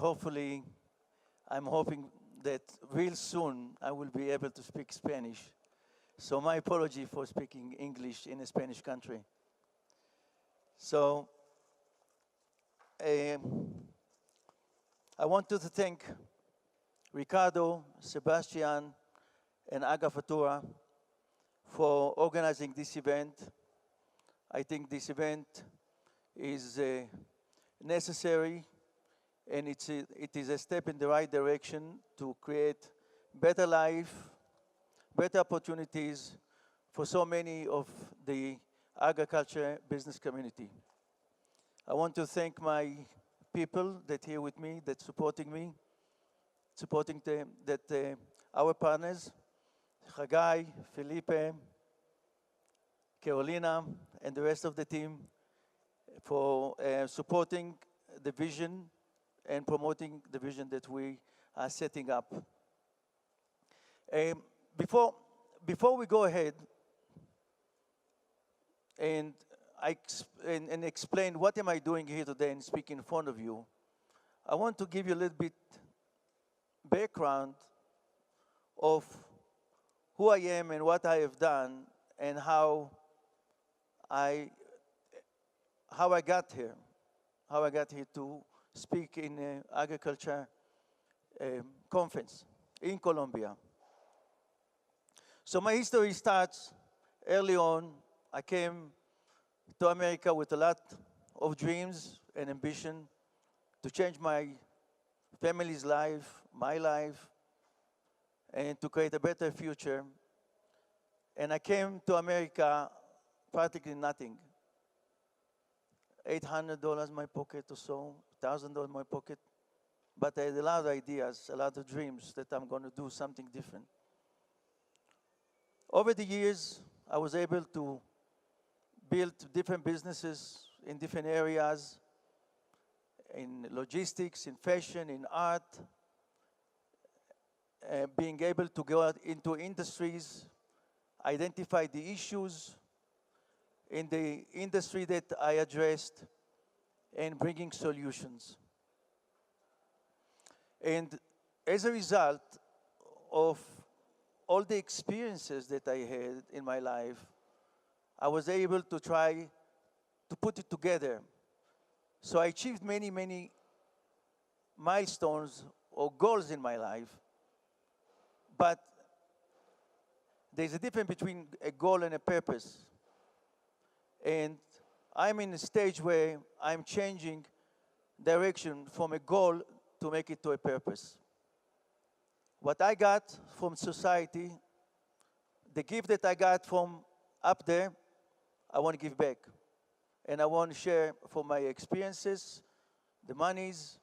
hopefully, I'm hoping that real soon I will be able to speak Spanish. So my apology for speaking English in a Spanish country. So I want to thank Ricardo, Sebastian, and Agrofuturo for organizing this event. I think this event is necessary, and it is a step in the right direction to create better life, better opportunities for so many of the agriculture business community. I want to thank my people that here with me, that supporting me, our partners, Chagai, Felipe, Carolina, and the rest of the team for supporting the vision and promoting the vision that we are setting up. Before we go ahead and explain what am I doing here today and speak in front of you, I want to give you a little bit background of who I am and what I have done and how I got here to speak in an agriculture conference in Colombia. So my history starts early on. I came to America with a lot of dreams and ambition to change my family's life, my life, and to create a better future. And I came to America practically nothing. $800 in my pocket or so, $1,000 in my pocket. But I had a lot of ideas, a lot of dreams that I'm going to do something different. Over the years, I was able to build different businesses in different areas, in logistics, in fashion, in art, being able to go out into industries, identify the issues in the industry that I addressed, and bringing solutions. And as a result of all the experiences that I had in my life, I was able to try to put it together. So I achieved many, many milestones or goals in my life, but there's a difference between a goal and a purpose. And I'm in a stage where I'm changing direction from a goal to make it to a purpose. What I got from society, the gift that I got from up there, I want to give back. And I want to share from my experiences, the monies,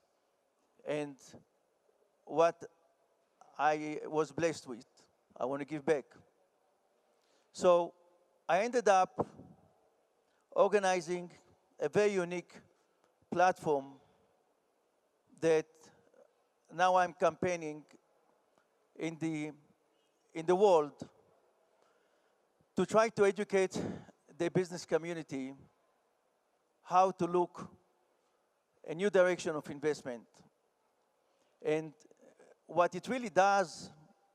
and what I was blessed with. I want to give back. So I ended up organizing a very unique platform that now I'm campaigning in the world to try to educate the business community how to look a new direction of investment. And what it really does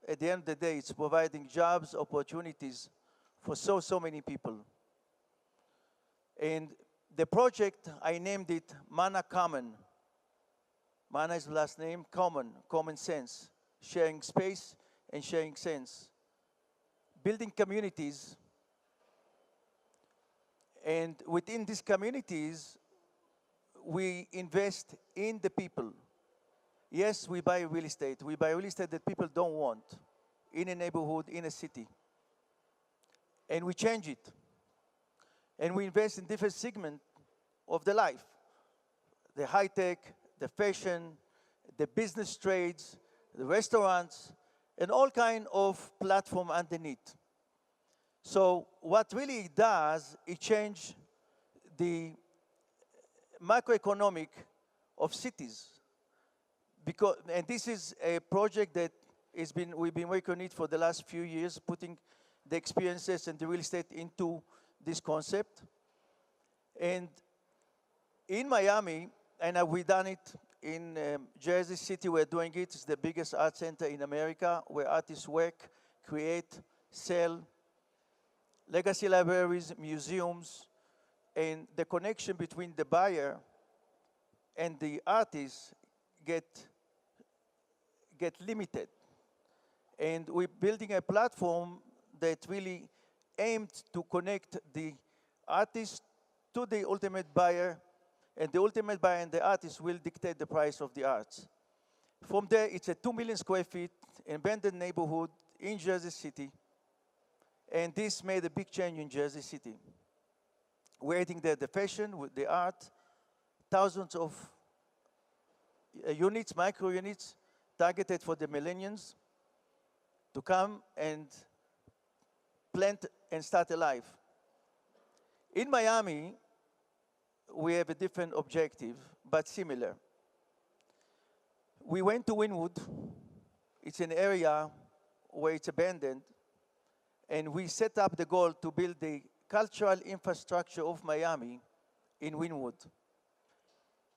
at the end of the day, it's providing jobs, opportunities for so many people. And the project, I named it Mana Common. Mana is the last name, common sense, sharing space and sharing sense. Building communities, and within these communities, we invest in the people. Yes, we buy real estate. We buy real estate that people don't want in a neighborhood, in a city. And we change it. And we invest in different segments of the life. The high tech, the fashion, the business trades, the restaurants, and all kind of platform underneath. So what really it does, it changes the macroeconomic of cities. And this is a project that we've been working on it for the last few years, putting the experiences and the real estate into this concept. And in Miami, and we've done it in Jersey City, we're doing it. It's the biggest art center in America where artists work, create, sell, legacy libraries, museums, and the connection between the buyer and the artist get limited. And we're building a platform that really aimed to connect the artist to the ultimate buyer, and the ultimate buyer and the artist will dictate the price of the arts. From there, it's a 2 million square feet abandoned neighborhood in Jersey City, and this made a big change in Jersey City. We're adding there the fashion with the art, thousands of units, micro units, targeted for the millennials to come and plant and start a life. In Miami, we have a different objective, but similar. We went to Wynwood. It's an area where it's abandoned, and we set up the goal to build the cultural infrastructure of Miami in Wynwood.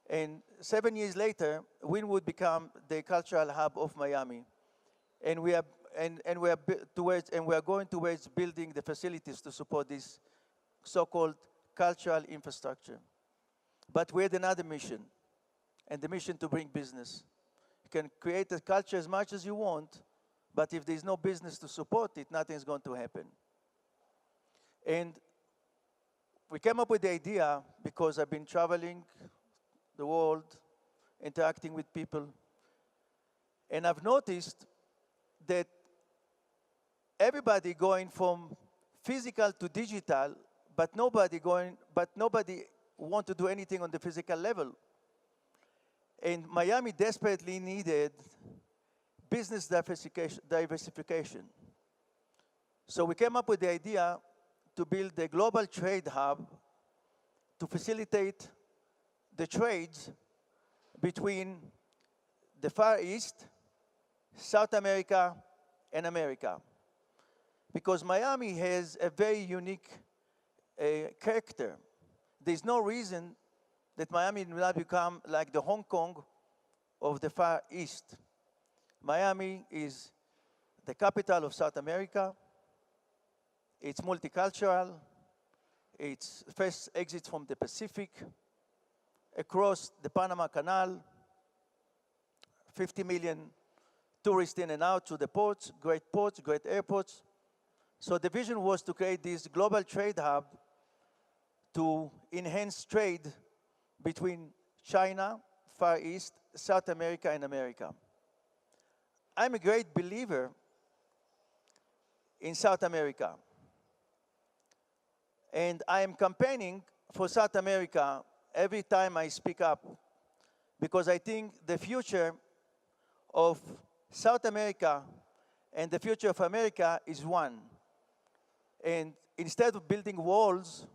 And 7 years later, Wynwood became the cultural hub of Miami. And we are going towards building the facilities to support this so-called cultural infrastructure. But we had another mission, and the mission to bring business. You can create a culture as much as you want, but if there's no business to support it, nothing's going to happen. And we came up with the idea because I've been traveling the world, interacting with people, and I've noticed that everybody going from physical to digital, but nobody want to do anything on the physical level. And Miami desperately needed business diversification. So we came up with the idea to build a global trade hub to facilitate the trades between the Far East, South America, and America. Because Miami has a very unique character. There's no reason that Miami will not become like the Hong Kong of the Far East. Miami is the capital of South America. It's multicultural. It's first exit from the Pacific, across the Panama Canal, 50 million tourists in and out to the ports, great airports. So the vision was to create this global trade hub to enhance trade between China, Far East, South America, and America. I'm a great believer in South America. And I am campaigning for South America every time I speak up, because I think the future of South America and the future of America is one. And instead of building walls,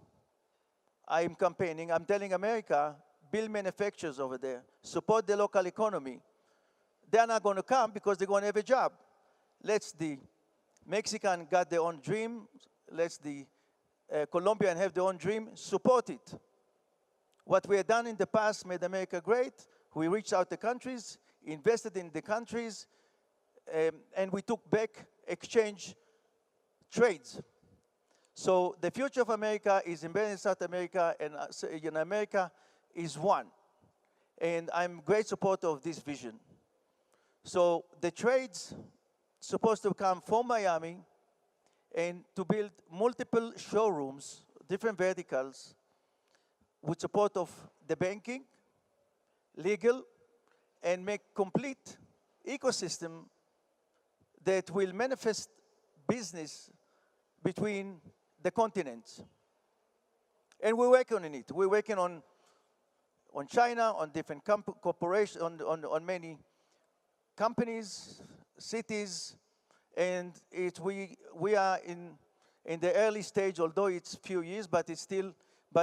I am campaigning, I'm telling America, build manufacturers over there, support the local economy. They're not going to come because they're going to have a job. Let's the Mexican got their own dream. Let's the Colombian have their own dream. Support it. What we have done in the past made America great. We reached out to countries, invested in the countries, and we took back exchange trades. So the future of America is embedded in South America, and in America is one. And I'm a great supporter of this vision. So the trades supposed to come from Miami and to build multiple showrooms, different verticals, with support of the banking, legal, and make complete ecosystem that will manifest business between the continents. And we're working on it. We're working on China, on different corporations, on many companies, cities, and we are in the early stage, although it's few years, but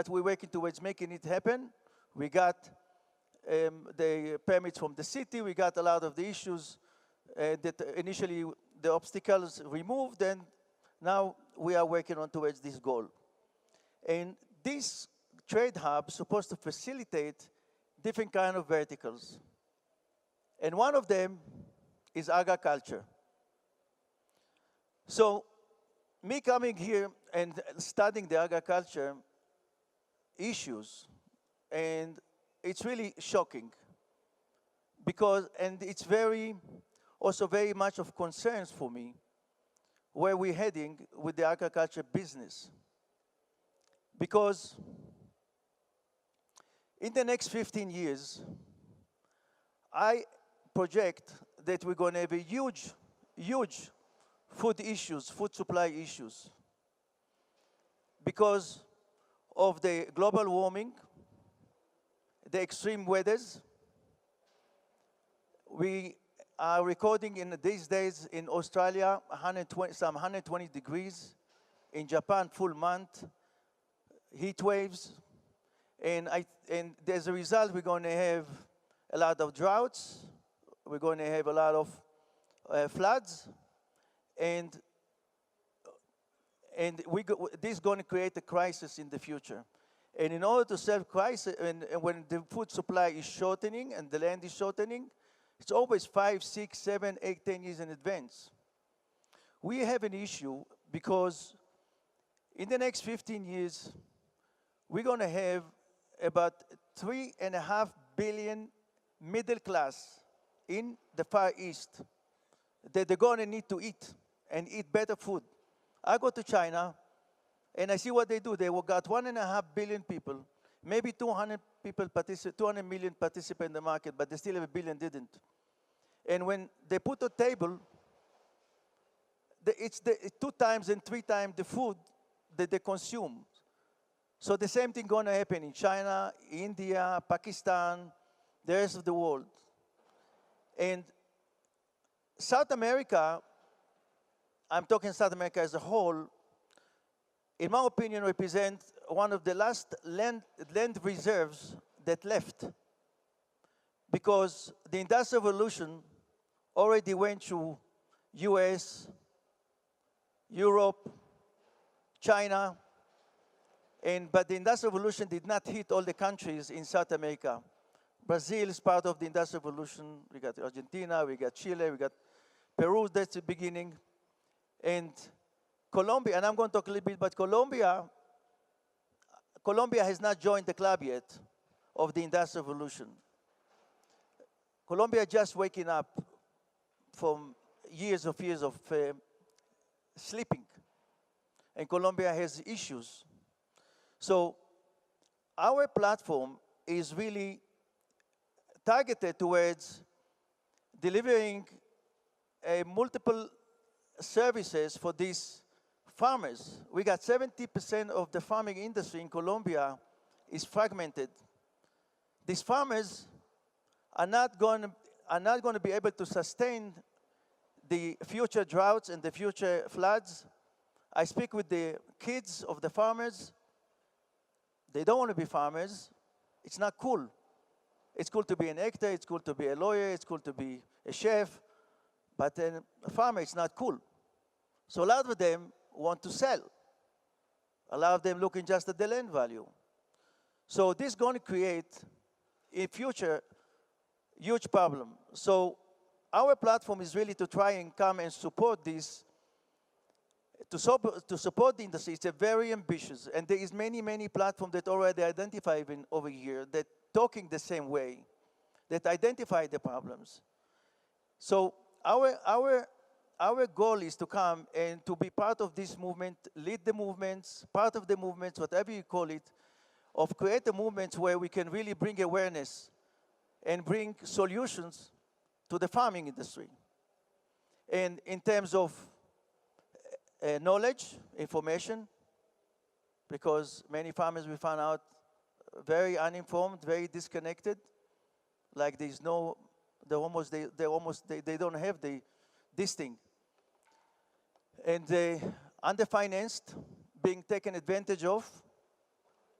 we're working towards making it happen. We got the permits from the city. We got a lot of the issues that initially the obstacles removed, and now we are working on towards this goal. And this trade hub is supposed to facilitate different kind of verticals. And one of them is agriculture. So me coming here and studying the agriculture issues, and it's really shocking because, and it's also very much of concerns for me where we're heading with the agriculture business. Because in the next 15 years, I project that we're going to have a huge food supply issues, because of the global warming, the extreme weathers. We are recording in these days in Australia some 120 degrees, in Japan full month, heat waves, and as a result we're going to have a lot of droughts, we're going to have a lot of floods, and this is going to create a crisis in the future. And in order to solve crisis, and when the food supply is shortening and the land is shortening, it's always 5, 6, 7, 8, 10 years in advance. We have an issue because in the next 15 years, we're going to have about 3.5 billion middle class in the Far East that they're going to need to eat and eat better food. I go to China and I see what they do. They got 1.5 billion people, maybe 200 million participate in the market, but they still have 1 billion didn't. And when they put a table, it's 2 times and 3 times the food that they consume. So the same thing going to happen in China, India, Pakistan, the rest of the world. And South America, I'm talking South America as a whole, in my opinion, represents one of the last land reserves that left. Because the Industrial Revolution already went through US, Europe, China, but the Industrial Revolution did not hit all the countries in South America. Brazil is part of the Industrial Revolution. We got Argentina, we got Chile, we got Peru, that's the beginning. And Colombia, and I'm going to talk a little bit about Colombia. Colombia has not joined the club yet of the Industrial Revolution. Colombia just waking up from years of sleeping. And Colombia has issues. So our platform is really targeted towards delivering multiple services for these farmers. We got 70% of the farming industry in Colombia is fragmented. These farmers are not going to be able to sustain the future droughts and the future floods. I speak with the kids of the farmers. They don't want to be farmers. It's not cool. It's cool to be an actor, it's cool to be a lawyer, it's cool to be a chef, but a farmer, it's not cool. So a lot of them want to sell. A lot of them looking just at the land value. So this is going to create, in future, huge problem. So our platform is really to try and come and support this, to support the industry. It's a very ambitious, and there is many platforms that already identify over here that talking the same way, that identify the problems. So our goal is to come and to be part of this movement, lead the movements, part of the movements, whatever you call it, of create a movement where we can really bring awareness and bring solutions to the farming industry. And in terms of knowledge, information, because many farmers we found out very uninformed, very disconnected, like there's no, they don't have this thing. And they underfinanced, being taken advantage of.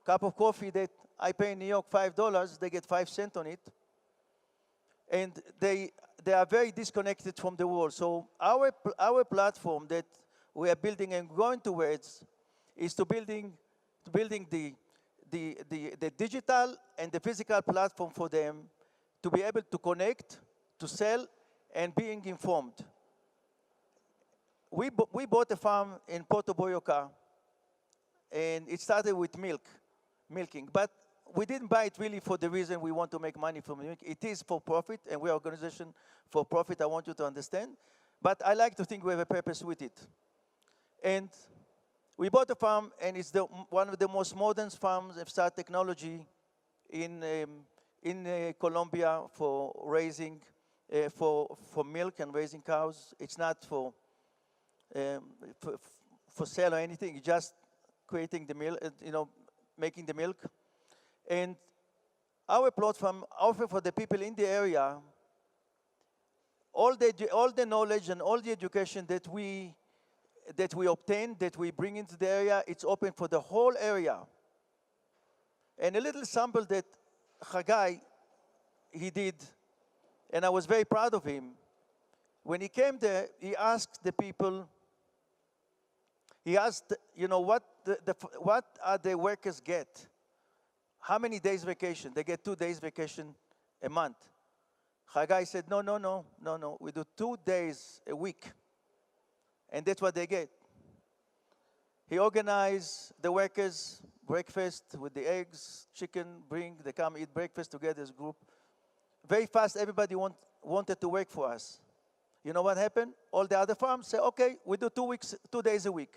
Cup of coffee that I pay in New York $5, they get 5 cents on it. And they are very disconnected from the world. So our platform that we are building and going towards is to building the digital and the physical platform for them to be able to connect, to sell and being informed. We bought a farm in Puerto Boyacá, and it started with milking. But we didn't buy it really for the reason we want to make money from milk. It is for profit, and we're an organization for profit, I want you to understand. But I like to think we have a purpose with it. And we bought a farm, and it's one of the most modern farms of start technology in Colombia for raising, for milk and raising cows. It's not for sale or anything. It's just creating the milk, making the milk. And our platform offer for the people in the area all the knowledge and all the education that we obtain, that we bring into the area. It's open for the whole area. And a little sample that Chagai, he did, and I was very proud of him. When he came there, he asked the people, what are the workers get? How many days vacation? They get 2 days vacation a month. Chagai said, no. We do 2 days a week. And that's what they get. He organized the workers breakfast with the eggs, chicken, they come eat breakfast together as a group. Very fast, everybody wanted to work for us. You know what happened? All the other farms say, okay, we do 2 days a week.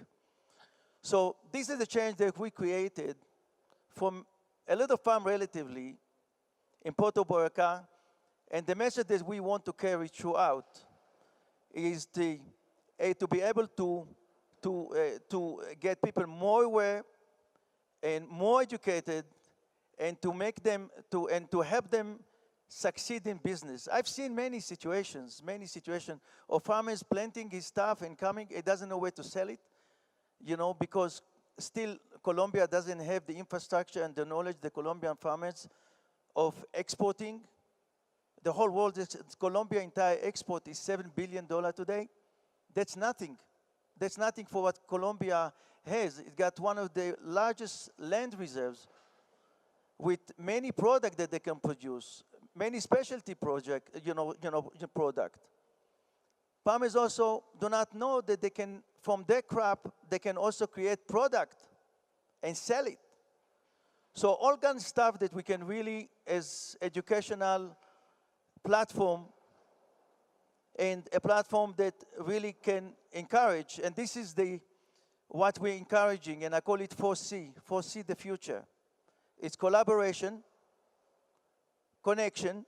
So this is the change that we created from a little farm relatively in Puerto Boyacá. And the message that we want to carry throughout is to be able to get people more aware and more educated, and to make them and to help them succeed in business. I've seen many situations of farmers planting his stuff and coming, he doesn't know where to sell it, because still Colombia doesn't have the infrastructure and the knowledge, the Colombian farmers, of exporting. The whole world, Colombia entire export is $7 billion today. That's nothing. That's nothing for what Colombia has. It got one of the largest land reserves with many products that they can produce, many specialty product. Farmers also do not know that they can, from their crop, they can also create product and sell it. So all kinds of stuff that we can really, as educational platform, and a platform that really can encourage, and this is what we're encouraging, and I call it 4C, 4C the future. It's collaboration, connection,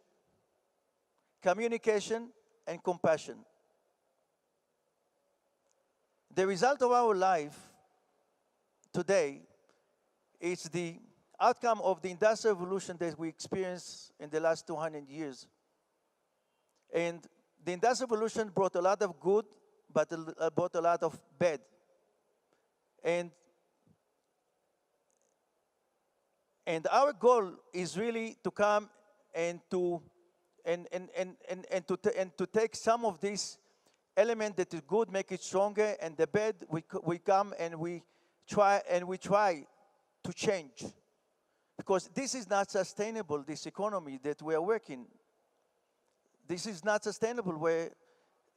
communication, and compassion. The result of our life today is the outcome of the industrial revolution that we experienced in the last 200 years. And the industrial revolution brought a lot of good, but brought a lot of bad. And our goal is really to come and to take some of this element that is good, make it stronger, and the bad we come and we try to change, because this is not sustainable. This economy that we are working, this is not sustainable. Where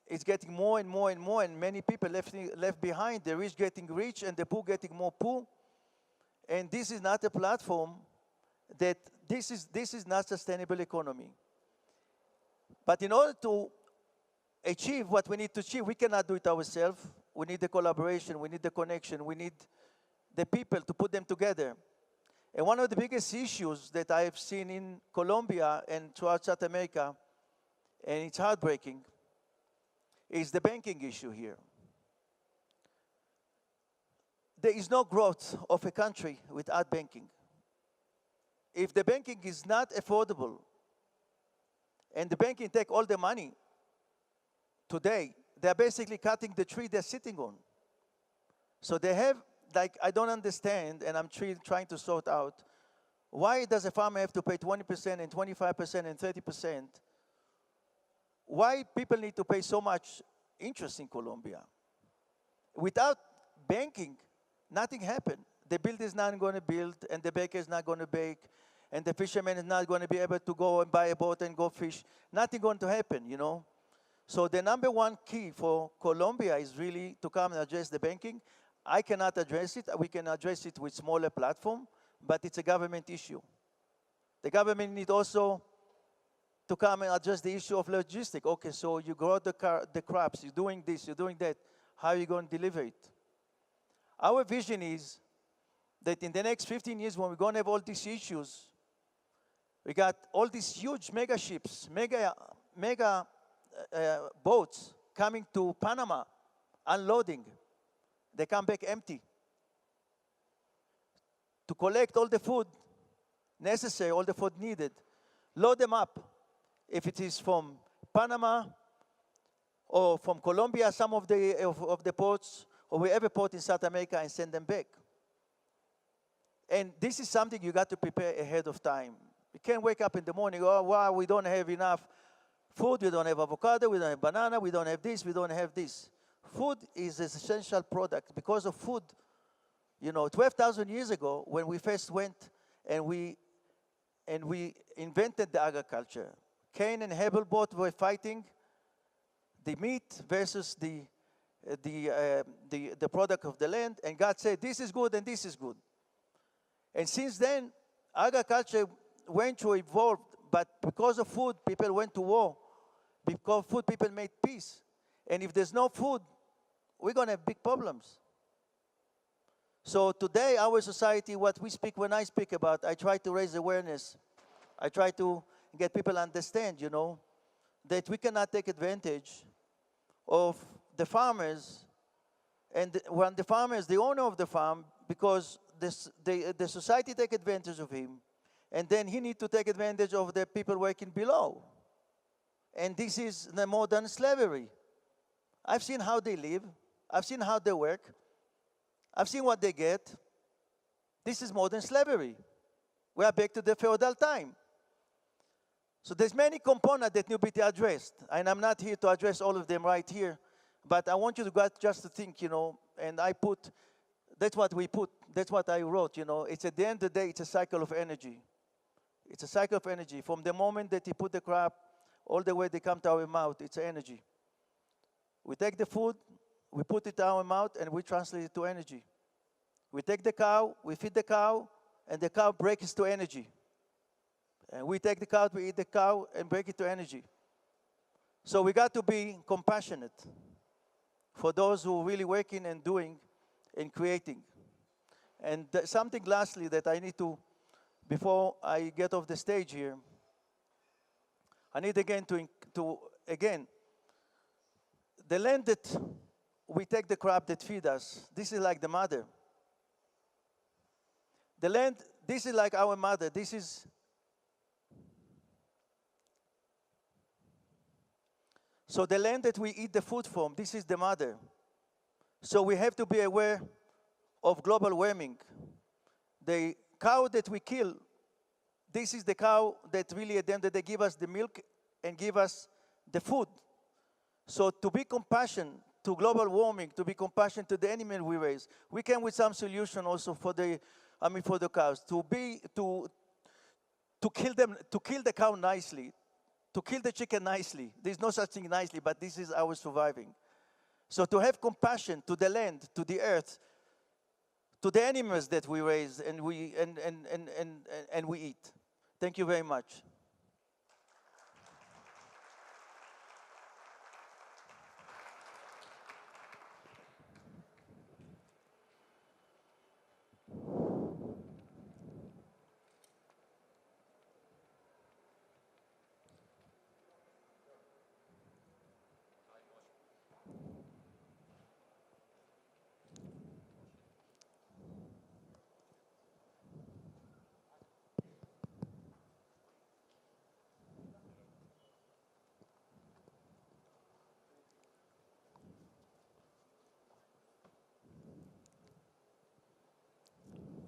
it's getting more and more and more, and many people left behind. The rich getting rich, and the poor getting more poor. And this is not a platform that this is not sustainable economy. But in order to achieve what we need to achieve, we cannot do it ourselves. We need the collaboration, we need the connection, we need the people to put them together. And one of the biggest issues that I have seen in Colombia and throughout South America, and it's heartbreaking, is the banking issue here. There is no growth of a country without banking. If the banking is not affordable, and the banking take all the money today, they're basically cutting the tree they're sitting on. So they have, I don't understand, and I'm trying to sort out, why does a farmer have to pay 20% and 25% and 30%? Why people need to pay so much interest in Colombia? Without banking, nothing happened. The builder is not going to build, and the baker is not going to bake, and the fisherman is not going to be able to go and buy a boat and go fish. Nothing going to happen, you know. So the number one key for Colombia is really to come and address the banking. I cannot address it. We can address it with smaller platform, but it's a government issue. The government need also to come and address the issue of logistics. Okay, so you grow the crops, you're doing this, you're doing that. How are you going to deliver it? Our vision is that in the next 15 years, when we're going to have all these issues, we got all these huge mega ships, mega boats coming to Panama, unloading. They come back empty. To collect all the food necessary, all the food needed, load them up. If it is from Panama or from Colombia, some of the ports, or wherever port in South America, and send them back. And this is something you got to prepare ahead of time. You can't wake up in the morning, oh, wow, we don't have enough food, we don't have avocado, we don't have banana, we don't have this, we don't have this. Food is an essential product. Because of food, you know, 12,000 years ago, when we first went and we invented the agriculture, Cain and Abel both were fighting the meat versus the product of the land, and God said, this is good and this is good. And since then, agriculture went to evolve, but because of food, people went to war. Because of food, people made peace. And if there's no food, we're going to have big problems. So today, our society, what we speak, when I speak about, I try to raise awareness. I try to get people to understand, you know, that we cannot take advantage of the farmers, and when the farmer is the owner of the farm, because the society take advantage of him, and then he need to take advantage of the people working below. And this is the modern slavery. I've seen how they live. I've seen how they work. I've seen what they get. This is modern slavery. We are back to the feudal time. So there's many components that need to be addressed, and I'm not here to address all of them right here, but I want you to just to think, you know, and that's what we put, that's what I wrote, you know. It's at the end of the day, it's a cycle of energy. It's a cycle of energy. From the moment that you put the crop, all the way they come to our mouth, it's energy. We take the food, we put it in our mouth, and we translate it to energy. We take the cow, we feed the cow, and the cow breaks to energy. And we take the cow, we eat the cow, and break it to energy. So we got to be compassionate for those who are really working and doing and creating. And something lastly that I need to, before I get off the stage here, I need again again, the land that we take the crop that feed us, this is like the mother. The land, this is like our mother. This is, so the land that we eat the food from, this is the mother. So we have to be aware of global warming. The cow that we kill, this is the cow that really at the end of the day give us the milk and give us the food. So to be compassionate to global warming, to be compassionate to the animal we raise, we came with some solution also for the cows. To kill them, to kill the cow nicely, to kill the chicken nicely. There's no such thing nicely, but this is our surviving. So to have compassion to the land, to the earth, to the animals that we raise and we eat. Thank you very much.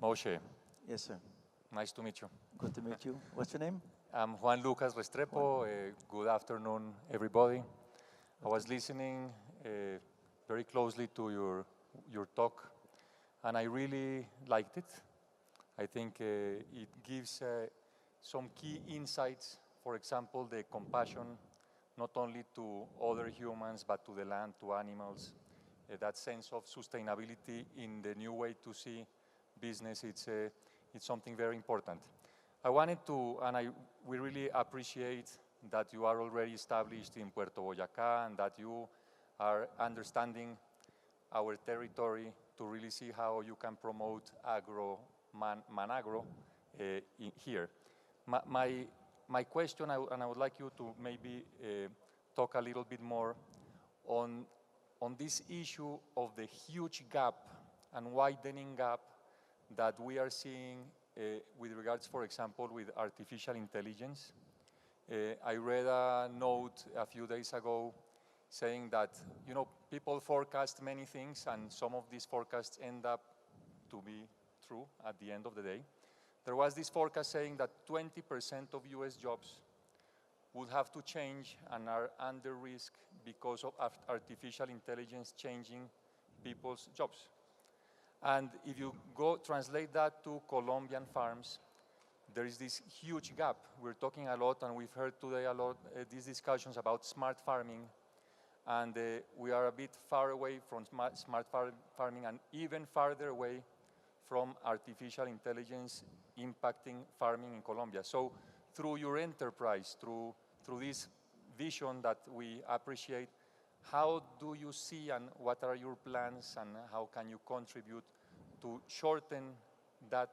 Moishe. Yes, sir. Nice to meet you. Good to meet you. What's your name? I'm Juan Lucas Restrepo. Good afternoon, everybody. I was listening very closely to your talk, and I really liked it. I think it gives some key insights, for example, the compassion, not only to other humans, but to the land, to animals, that sense of sustainability in the new way to see business, it's something very important. I wanted to, and we really appreciate that you are already established in Puerto Boyacá and that you are understanding our territory to really see how you can promote Managro here. My question, and I would like you to maybe talk a little bit more on this issue of the huge gap and widening gap that we are seeing with regards, for example, with artificial intelligence. I read a note a few days ago saying that, you know, people forecast many things and some of these forecasts end up to be true at the end of the day. There was this forecast saying that 20% of US jobs would have to change and are under risk because of artificial intelligence changing people's jobs. And if you go translate that to Colombian farms, there is this huge gap. We're talking a lot, and we've heard today a lot these discussions about smart farming, and we are a bit far away from smart farming and even farther away from artificial intelligence impacting farming in Colombia. So through your enterprise, through this vision that we appreciate, how do you see and what are your plans and how can you contribute to shorten that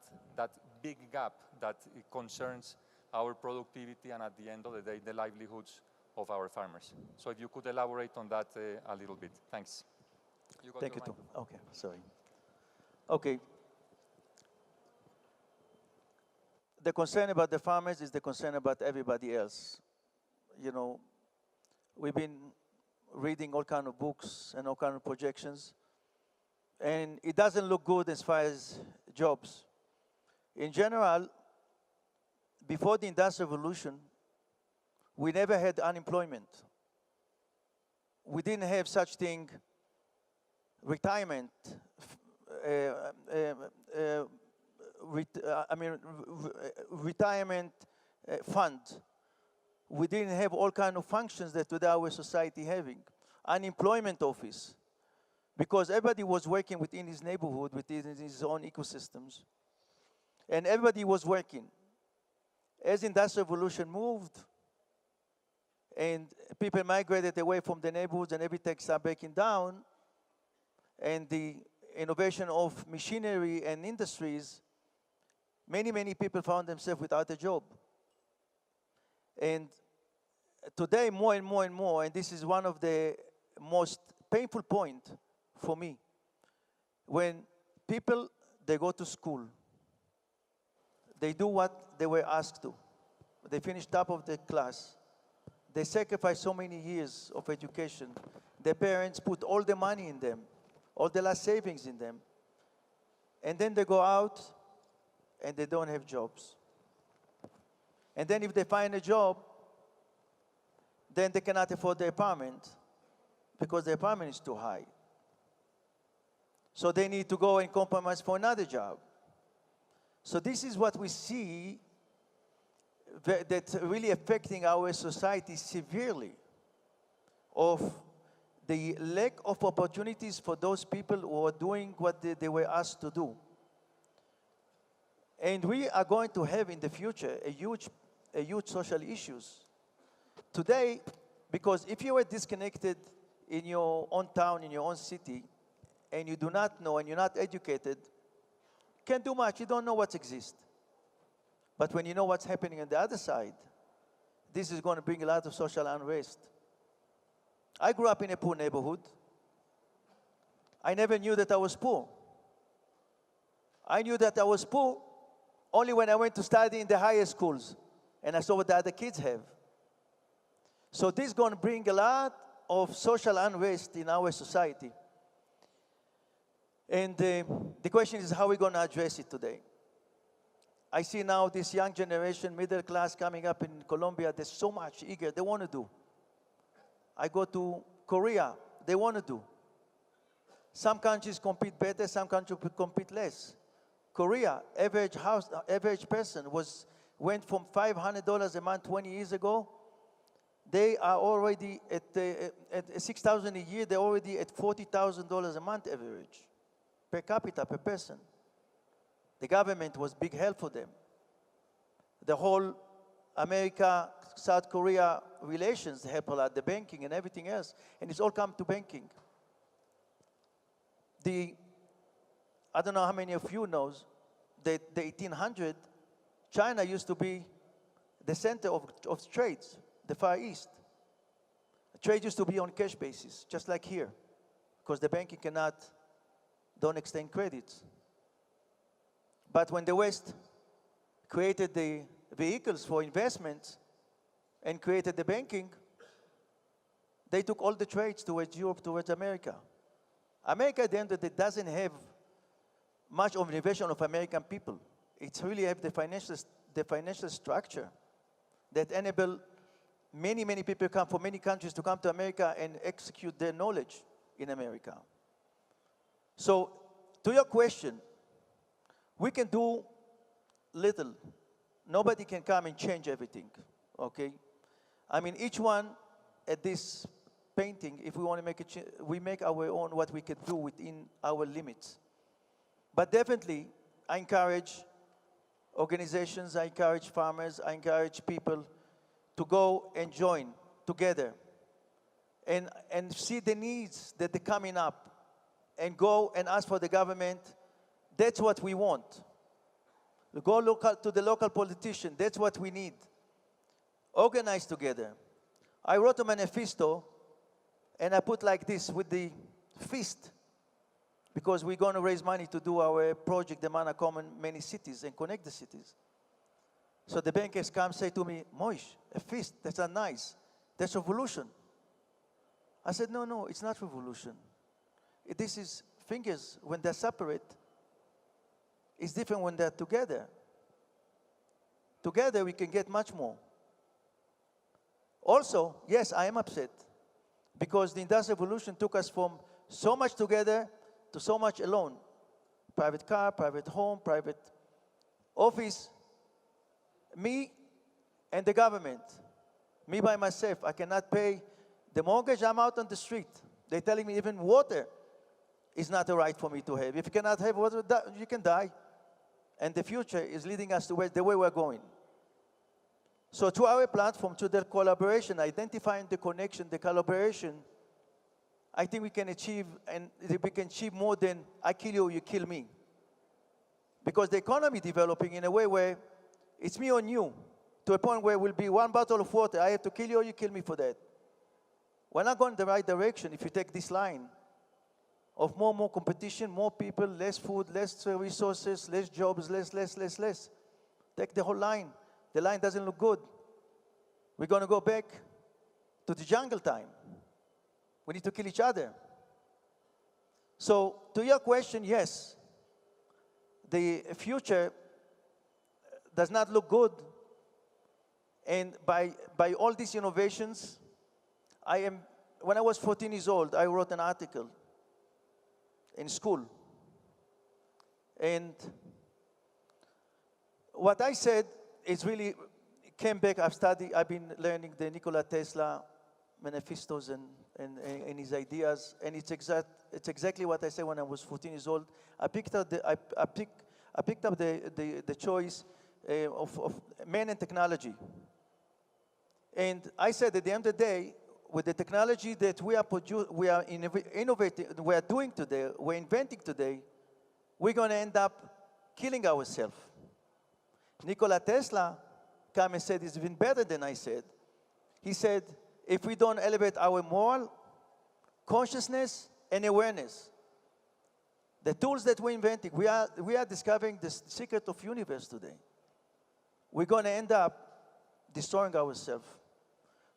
big gap that concerns our productivity and at the end of the day, the livelihoods of our farmers? So if you could elaborate on that a little bit. Thanks. Thank you, too. Okay, sorry. Okay. The concern about the farmers is the concern about everybody else. You know, we've been reading all kinds of books and all kinds of projections, and it doesn't look good as far as jobs. In general, before the Industrial Revolution, we never had unemployment. We didn't have such thing, retirement, retirement fund. We didn't have all kinds of functions that today our society having. Unemployment office, because everybody was working within his neighborhood, within his own ecosystems, and everybody was working. As Industrial Revolution moved, and people migrated away from the neighborhoods and everything started breaking down, and the innovation of machinery and industries, many people found themselves without a job. And today, more and more, and this is one of the most painful points for me, when people, they go to school, they do what they were asked to. They finish top of the class. They sacrifice so many years of education. Their parents put all the money in them, all the last savings in them. And then they go out and they don't have jobs. And then if they find a job, then they cannot afford the apartment because the apartment is too high. So they need to go and compromise for another job. So this is what we see that's really affecting our society severely, of the lack of opportunities for those people who are doing what they were asked to do. And we are going to have in the future a huge social issues. Today, because if you are disconnected in your own town, in your own city, and you do not know and you're not educated, can't do much, you don't know what exists. But when you know what's happening on the other side, this is going to bring a lot of social unrest. I grew up in a poor neighborhood. I never knew that I was poor. I knew that I was poor only when I went to study in the higher schools and I saw what the other kids have. So this is going to bring a lot of social unrest in our society. And the question is, how are we going to address it today? I see now this young generation, middle class coming up in Colombia, they're so much eager, they want to do. I go to Korea, they want to do. Some countries compete better, some countries compete less. Korea, average person was went from $500 a month 20 years ago. They are already at 6,000 a year. They're already at $40,000 a month average, per capita, per person. The government was big help for them. The whole America, South Korea relations help a lot, the banking and everything else. And it's all come to banking. I don't know how many of you knows that the 1800, China used to be the center of trades, the Far East. Trade used to be on cash basis, just like here, because the banking don't extend credits. But when the West created the vehicles for investments and created the banking, they took all the trades towards Europe, towards America. America, at the end of the day, doesn't have much of an invasion of American people. It's really have the financial structure that enable many, many people come from many countries to come to America and execute their knowledge in America. So, to your question, we can do little. Nobody can come and change everything, okay? I mean, each one at this painting, if we want to make it, we make our own what we can do within our limits. But definitely, I encourage organizations, I encourage farmers, I encourage people to go and join together and see the needs that are coming up and go and ask for the government. That's what we want. Go to the local politician. That's what we need. Organize together. I wrote a manifesto, and I put like this with the fist, because we're going to raise money to do our project, the Mana Common, many cities, and connect the cities. So the bankers come say to me, Moishe, a fist, that's not nice. That's revolution. I said, no, it's not revolution. This is fingers when they're separate. It's different when they're together. Together we can get much more. Also, yes, I am upset because the Industrial Revolution took us from so much together to so much alone. Private car, private home, private office. Me and the government. Me by myself, I cannot pay the mortgage, I'm out on the street. They're telling me even water is not a right for me to have. If you cannot have water, you can die. And the future is leading us to the way we're going. So through our platform, through the collaboration, identifying the connection, the collaboration, I think we can achieve, and we can achieve more than I kill you, you kill me. Because the economy developing in a way where it's me on you, to a point where it will be one bottle of water, I have to kill you or you kill me for that. We're not going in the right direction if you take this line of more and more competition, more people, less food, less resources, less jobs, less. Take the whole line. The line doesn't look good. We're going to go back to the jungle time. We need to kill each other. So, to your question, yes, the future does not look good. And by all these innovations, when I was 14 years old, I wrote an article in school. And what I said is really came back. I've been learning the Nikola Tesla manifestos and his ideas, and it's exactly what I said when I was 14 years old. I picked up the choice of man and technology. And I said at the end of the day, with the technology that we are innovating, we are doing today, we're inventing today, we're going to end up killing ourselves. Nikola Tesla came and said it's even better than I said. He said, if we don't elevate our moral, consciousness, and awareness, the tools that we're inventing, we are discovering the secret of universe today. We're going to end up destroying ourselves.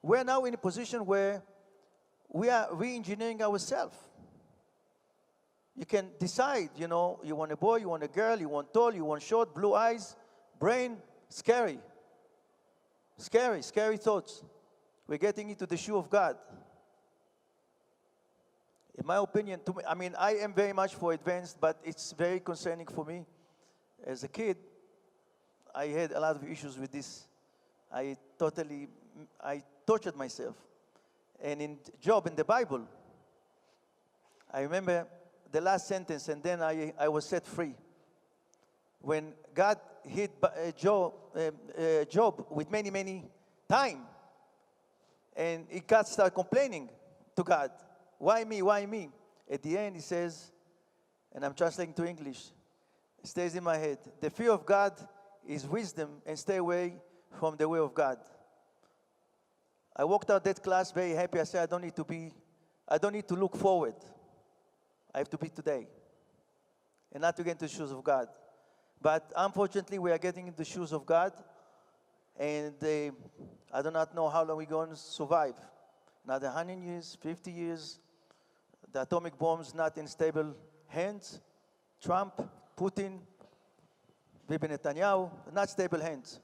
We're now in a position where we are re-engineering ourselves. You can decide, you want a boy, you want a girl, you want tall, you want short, blue eyes, brain, scary. Scary thoughts. We're getting into the shoe of God. In my opinion, I am very much for advanced, but it's very concerning for me. As a kid, I had a lot of issues with this. I tortured myself. And in Job, in the Bible, I remember the last sentence, and then I was set free. When God hit Job with many time, and God started complaining to God, why me, why me? At the end, he says, and I'm translating to English, it stays in my head, the fear of God is wisdom, and stay away from the way of God. I walked out that class very happy. I said, I don't need to look forward. I have to be today, and not to get into the shoes of God. But unfortunately, we are getting into the shoes of God, and I do not know how long we're going to survive. Another 100 years, 50 years, the atomic bomb's not in stable hands. Trump, Putin, Bibi Netanyahu, not stable hands.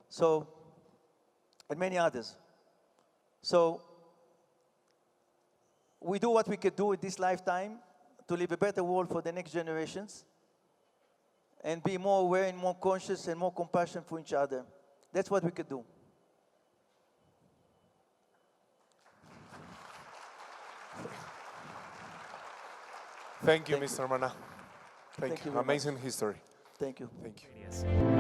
So, and many others. So, we do what we could do in this lifetime to leave a better world for the next generations and be more aware and more conscious and more compassionate for each other. That's what we could do. Thank you, Thank Mr. Mana. Thank you you. very Amazing history. Thank you. Thank you. Yes.